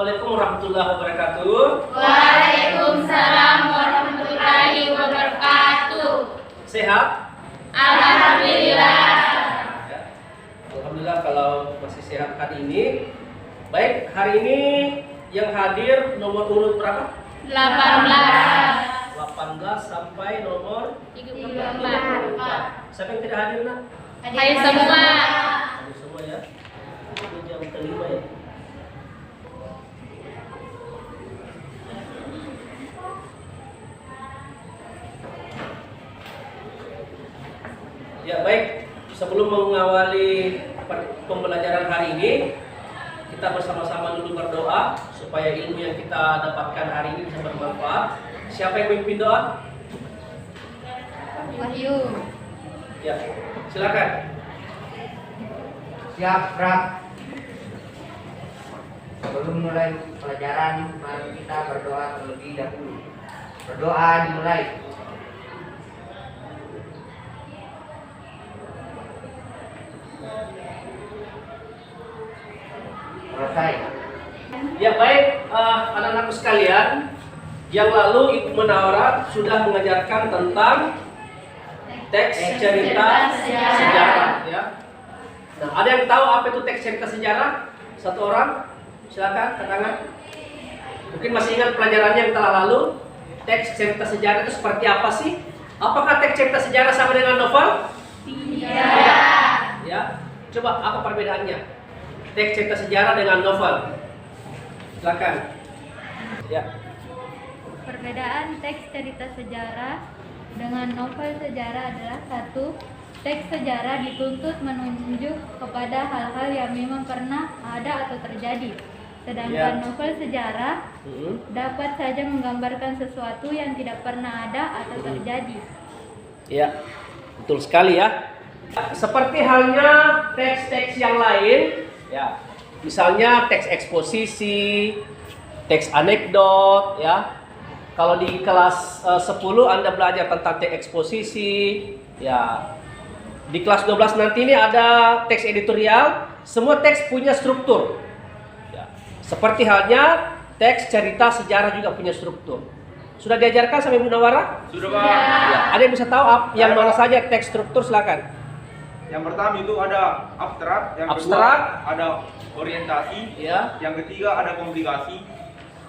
Assalamualaikum warahmatullahi wabarakatuh. Waalaikumsalam warahmatullahi wabarakatuh. Sehat? Alhamdulillah. Ya. Alhamdulillah kalau masih sehat hari ini. Baik, hari ini yang hadir nomor urut berapa? 18. 18 sampai nomor 34. Siapa yang tidak hadir, Nak? Hai semua. Hadir semua ya. Ini jam kelima ya. Ya baik, sebelum mengawali pembelajaran hari ini, kita bersama-sama dulu berdoa supaya ilmu yang kita dapatkan hari ini bisa bermanfaat. Siapa yang memimpin doa? Wahyu. Ya, silakan. Siap, Prak. Sebelum mulai pelajaran, mari kita berdoa terlebih dahulu. Berdoa dimulai. Selesai. Ya baik, anak-anakku sekalian, yang lalu Ibu Munawwarah sudah mengajarkan tentang teks cerita sejarah. Ya. Nah, ada yang tahu apa itu teks cerita sejarah? Satu orang, silakan, tangan. Mungkin masih ingat pelajarannya yang telah lalu. Teks cerita sejarah itu seperti apa sih? Apakah teks cerita sejarah sama dengan novel? Tidak. Ya, coba apa perbedaannya? Teks cerita sejarah dengan novel. Silakan. Ya. Perbedaan teks cerita sejarah dengan novel sejarah adalah satu, teks sejarah dituntut menunjuk kepada hal-hal yang memang pernah ada atau terjadi. Sedangkan novel sejarah dapat saja menggambarkan sesuatu yang tidak pernah ada atau terjadi. Ya, betul sekali ya. Seperti halnya teks-teks yang lain, ya. Misalnya teks eksposisi, teks anekdot, ya. Kalau di kelas 10 Anda belajar tentang teks eksposisi, ya. Di kelas 12 nanti ini ada teks editorial, semua teks punya struktur. Ya. Seperti halnya teks cerita sejarah juga punya struktur. Sudah diajarkan sama Ibu Munawwarah? Sudah, Pak. Ya. Ada yang bisa tahu yang mana saja teks struktur, silakan. Yang pertama itu ada abstrak, yang Abstrak. kedua ada orientasi, Ya. yang ketiga ada komplikasi,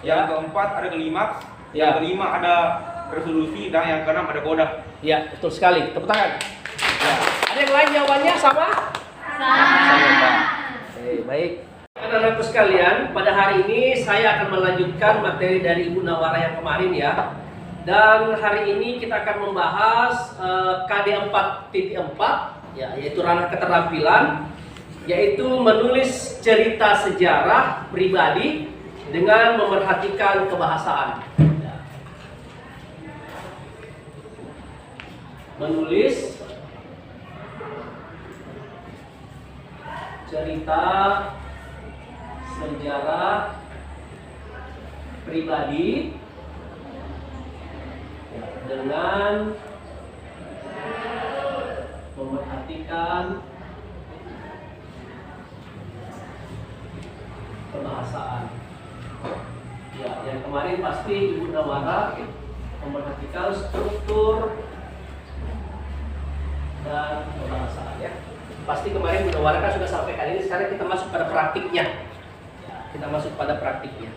Ya. yang keempat ada klimaks, Ya. yang kelima ada resolusi, dan yang keenam ada koda. Ya, betul sekali. Tepuk tangan. Ya. Ada yang lain jawabannya sama? Sama, Pak. Oke, baik. Anak-anakku sekalian, pada hari ini saya akan melanjutkan materi dari Ibu Munawwarah yang kemarin ya. Dan hari ini kita akan membahas KD 4.4 ya, yaitu ranah keterampilan, yaitu menulis cerita sejarah pribadi dengan memerhatikan kebahasaan. Ya. Menulis cerita sejarah pribadi ya, dengan memerhatikan kebahasaan. Ya, yang kemarin pasti Ibu Munawwarah memerhatikan struktur dan kebahasaan ya. Pasti kemarin Ibu Munawwarah kan sudah sampaikan ini, sekarang kita masuk pada praktiknya. Ya, kita masuk pada praktiknya.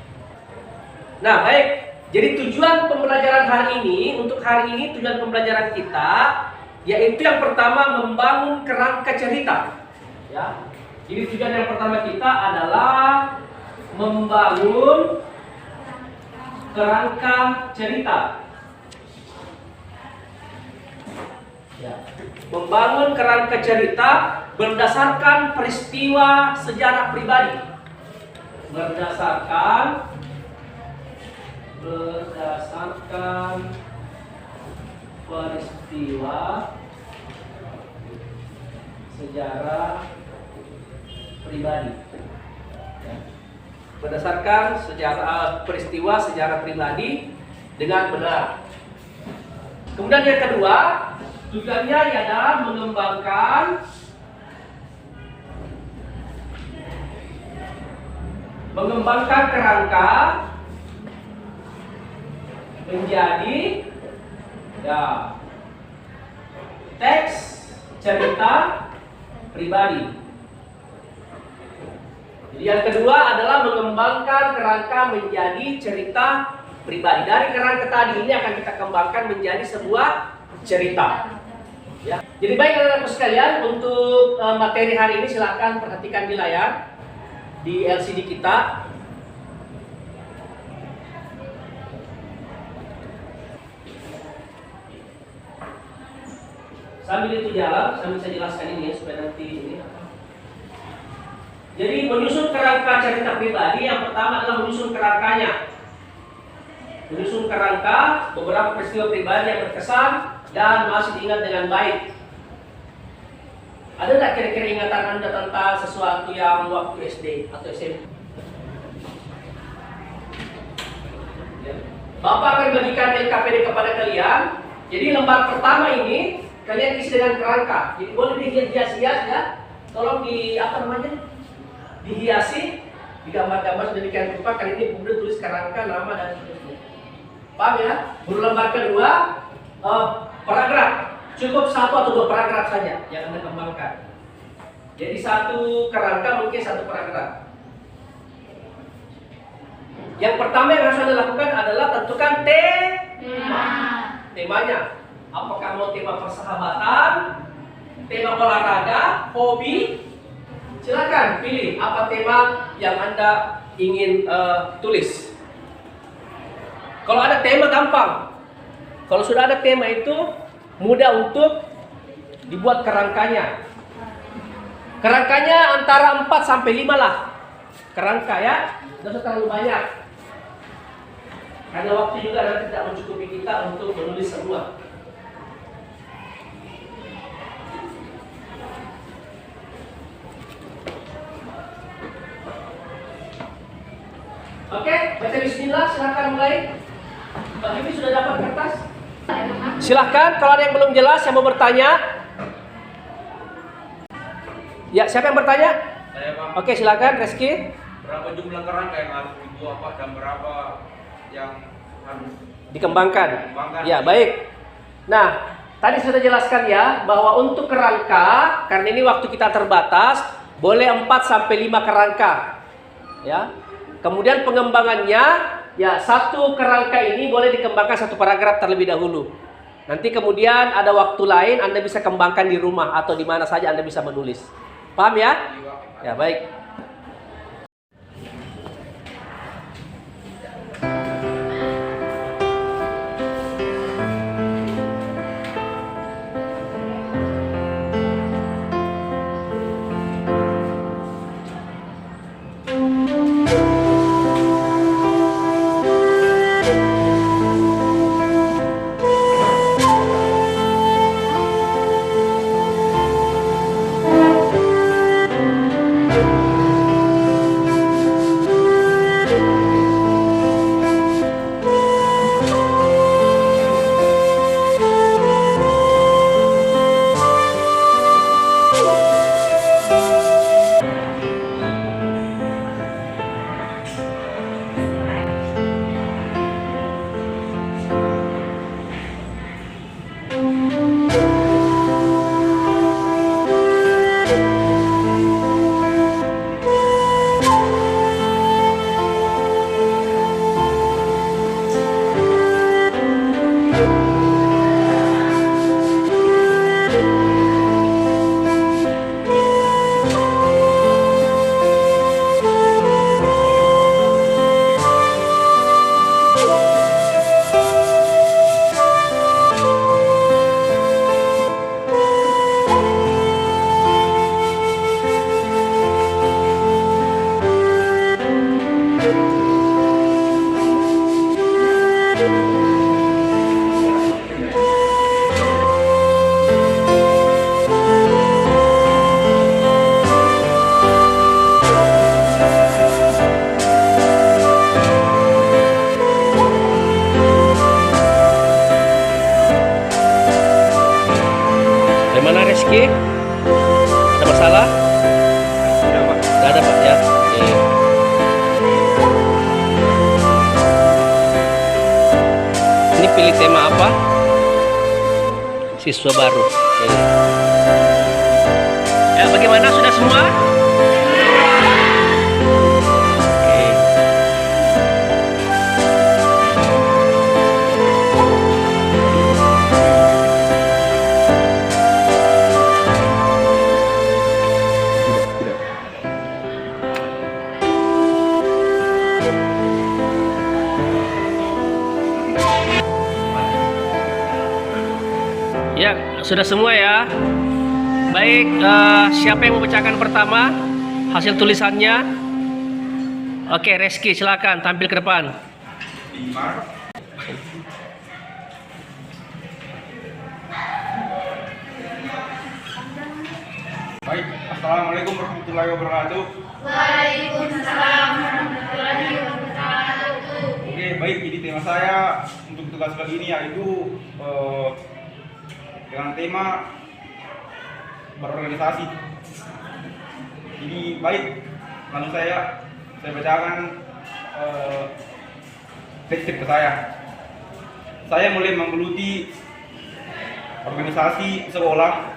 Nah, baik. Jadi tujuan pembelajaran hari ini, untuk hari ini tujuan pembelajaran kita yaitu yang pertama membangun kerangka cerita. Ya. Jadi tujuan yang pertama kita adalah membangun kerangka cerita. Ya. Membangun kerangka cerita berdasarkan peristiwa sejarah pribadi. Berdasarkan peristiwa sejarah pribadi. Ya. Berdasarkan peristiwa sejarah pribadi dengan benar. Kemudian yang kedua, tujuannya adalah mengembangkan mengembangkan kerangka menjadi ya teks cerita pribadi. Jadi yang kedua adalah mengembangkan kerangka menjadi cerita pribadi. Dari kerangka tadi ini akan kita kembangkan menjadi sebuah cerita. Ya. Jadi baik anak-anakku sekalian, untuk materi hari ini silakan perhatikan di layar di LCD kita. Sambil itu jalan, sambil saya jelaskan ini ya, supaya nanti ini. Jadi menyusun kerangka cerita pribadi, yang pertama adalah menyusun kerangkanya. Menyusun kerangka beberapa peristiwa pribadi yang berkesan dan masih diingat dengan baik. Ada nggak kira-kira ingatan Anda tentang sesuatu yang waktu SD atau SMP? Ya. Bapak akan bagikan LKPD kepada kalian. Jadi lembar pertama ini kalian isi dengan kerangka. Jadi boleh dihias-hias ya. Tolong di apa namanya? Dihiasi, digambar-gambar sedemikian rupa. Kali ini kemudian tulis kerangka, nama dan seterusnya. Paham ya? Baru lembar kedua, paragraf. Cukup 1 atau 2 paragraf saja yang Anda kembangkan. Jadi satu kerangka mungkin 1 paragraf. Yang pertama yang harus Anda lakukan adalah tentukan temanya. Apakah mau tema persahabatan, tema olahraga, hobi? Silakan pilih apa tema yang Anda ingin tulis. Kalau ada tema gampang. Kalau sudah ada tema itu mudah untuk dibuat kerangkanya. Kerangkanya antara 4 sampai 5 lah. Kerangka ya, tidak usah terlalu banyak. Karena waktu juga nanti tidak mencukupi kita untuk menulis semua. Oke, baca bismillah, silahkan mulai. Pak Bibi sudah dapat kertas? Silahkan, kalau ada yang belum jelas yang mau bertanya. Ya, siapa yang bertanya? Saya Bang. Oke, silakan Reski. Berapa jumlah kerangka yang harus dibuat Pak dan berapa yang harus Dikembangkan. Ya, baik. Nah, tadi sudah jelaskan ya bahwa untuk kerangka, karena ini waktu kita terbatas, boleh 4 sampai 5 kerangka. Ya. Kemudian pengembangannya, ya satu kerangka ini boleh dikembangkan 1 paragraf terlebih dahulu. Nanti kemudian ada waktu lain Anda bisa kembangkan di rumah atau di mana saja Anda bisa menulis. Paham ya? Ya, baik. Bagaimana Reski? Ada masalah? Tidak Pak. Tidak ada Pak ya. Oke. pilih tema apa? Siswa baru. Oke. Ya, bagaimana, sudah semua? Oke. Ya, sudah semua ya. Baik, siapa yang membacakan pertama hasil tulisannya? Oke, Reski, silakan tampil ke depan. Dimar. Baik, assalamualaikum warahmatullahi wabarakatuh. Waalaikumsalam warahmatullahi wabarakatuh. Oke, baik. Jadi tema saya untuk tugas kali ini yaitu dengan tema berorganisasi. Jadi baik, langsung saya bacakan teks saya. Saya mulai menggeluti organisasi sekolah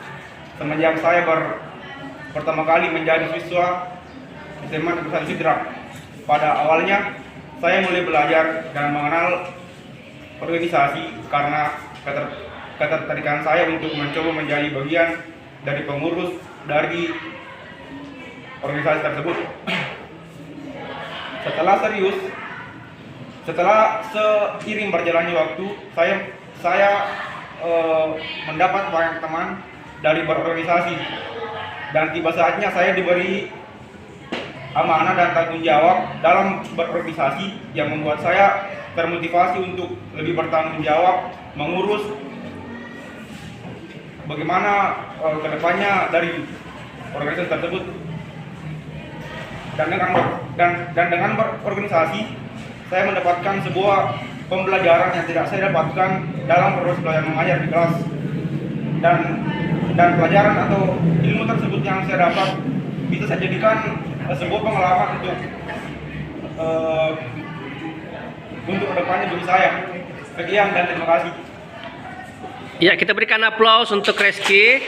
semenjak saya pertama kali menjadi siswa SMA Negeri 1 Sidrap. Pada awalnya saya mulai belajar dan mengenal organisasi karena ketertarikan saya untuk mencoba menjadi bagian dari pengurus dari organisasi tersebut. Setelah seiring berjalannya waktu, saya mendapat banyak teman dari berorganisasi, dan tiba saatnya saya diberi amanah dan tanggung jawab dalam berorganisasi yang membuat saya termotivasi untuk lebih bertanggung jawab mengurus bagaimana kedepannya dari organisasi tersebut. Dan dengan berorganisasi saya mendapatkan sebuah pembelajaran yang tidak saya dapatkan dalam proses belajar mengajar di kelas, dan pelajaran atau ilmu tersebut yang saya dapat bisa saya jadikan sebuah pengalaman untuk kedepannya bagi saya. Sekian dan terima kasih. Ya, kita berikan aplaus untuk Reski.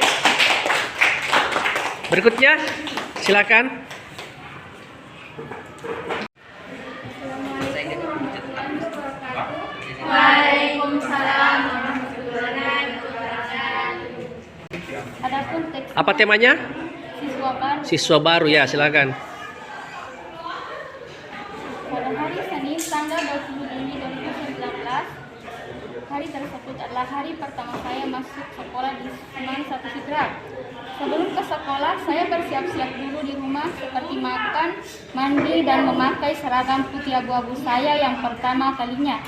Berikutnya, silakan. Waalaikumsalam warahmatullahi wabarakatuh. Adapun teks Apa temanya? siswa baru Siswa baru, ya, silakan. pada hari Senin tanggal 20 Juni 2019, hari tersebut adalah hari pertama saya masuk sekolah di SMA 1 Sidrap. Sebelum ke sekolah, saya bersiap-siap dulu di rumah seperti makan, mandi, dan memakai seragam putih abu-abu saya yang pertama kalinya.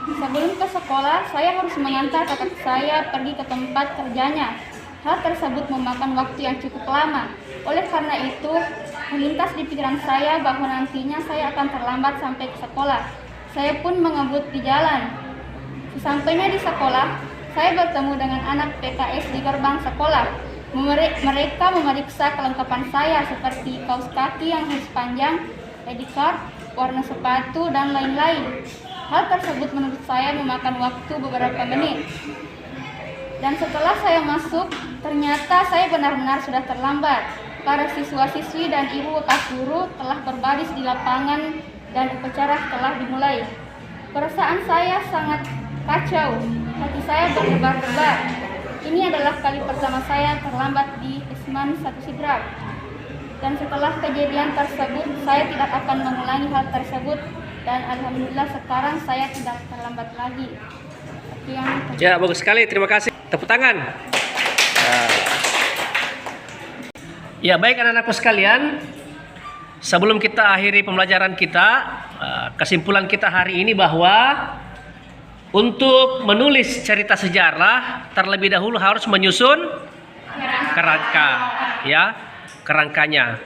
Sebelum ke sekolah, saya harus mengantar kakak saya pergi ke tempat kerjanya. Hal tersebut memakan waktu yang cukup lama. Oleh karena itu, melintas di pikiran saya bahwa nantinya saya akan terlambat sampai ke sekolah. Saya pun mengebut di jalan. Sesampainya di sekolah, saya bertemu dengan anak PKS di gerbang sekolah. Mereka memeriksa kelengkapan saya seperti kaos kaki yang harus panjang, ID card, warna sepatu, dan lain-lain. Hal tersebut menurut saya memakan waktu beberapa menit. Dan setelah saya masuk, ternyata saya benar-benar sudah terlambat. Para siswa-siswi dan ibu bekas guru telah berbaris di lapangan dan upacara telah dimulai. Perasaan saya sangat kacau, hati saya berdebar-debar. Ini adalah kali pertama saya terlambat di SMA 1 Sidrap. Dan setelah kejadian tersebut, saya tidak akan mengulangi hal tersebut. Dan alhamdulillah sekarang saya tidak terlambat lagi. Sekian. Ya, bagus sekali. Terima kasih. Tepuk tangan. Ya, baik anak-anakku sekalian. Sebelum kita akhiri pembelajaran kita, kesimpulan kita hari ini bahwa untuk menulis cerita sejarah terlebih dahulu harus menyusun kerangka, ya, kerangkanya.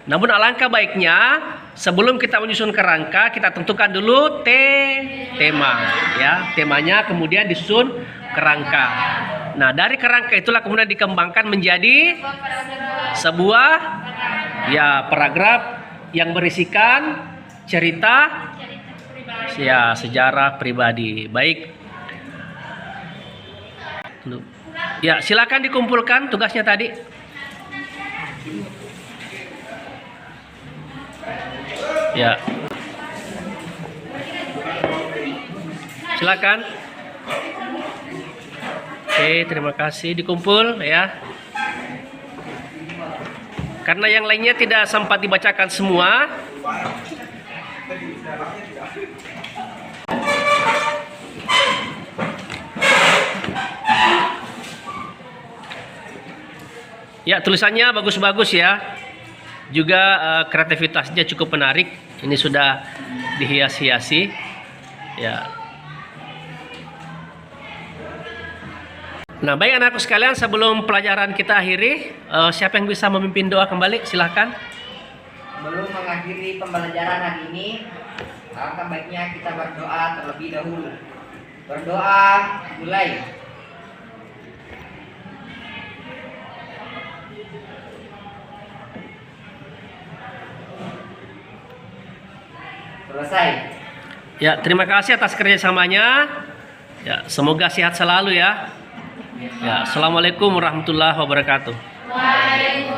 Namun alangkah baiknya sebelum kita menyusun kerangka kita tentukan dulu tema, ya, temanya, kemudian disusun kerangka. Nah, dari kerangka itulah kemudian dikembangkan menjadi sebuah, ya, paragraf yang berisikan cerita, ya, sejarah pribadi. Baik, Ya, silakan dikumpulkan tugasnya tadi. Ya. Silakan. Oke, terima kasih, dikumpul ya. Karena yang lainnya tidak sempat dibacakan semua. Ya, tulisannya bagus-bagus ya. Juga kreativitasnya cukup menarik. Ini sudah dihias-hiasi. Ya. Nah, baik anakku sekalian, sebelum pelajaran kita akhiri, siapa yang bisa memimpin doa kembali? Silahkan. Sebelum mengakhiri pembelajaran hari ini, alangkah baiknya kita berdoa terlebih dahulu. Berdoa mulai. Selesai. Ya, terima kasih atas kerjasamanya. Ya, semoga sehat selalu ya. Ya, assalamualaikum warahmatullahi wabarakatuh. Waalaikumsalam.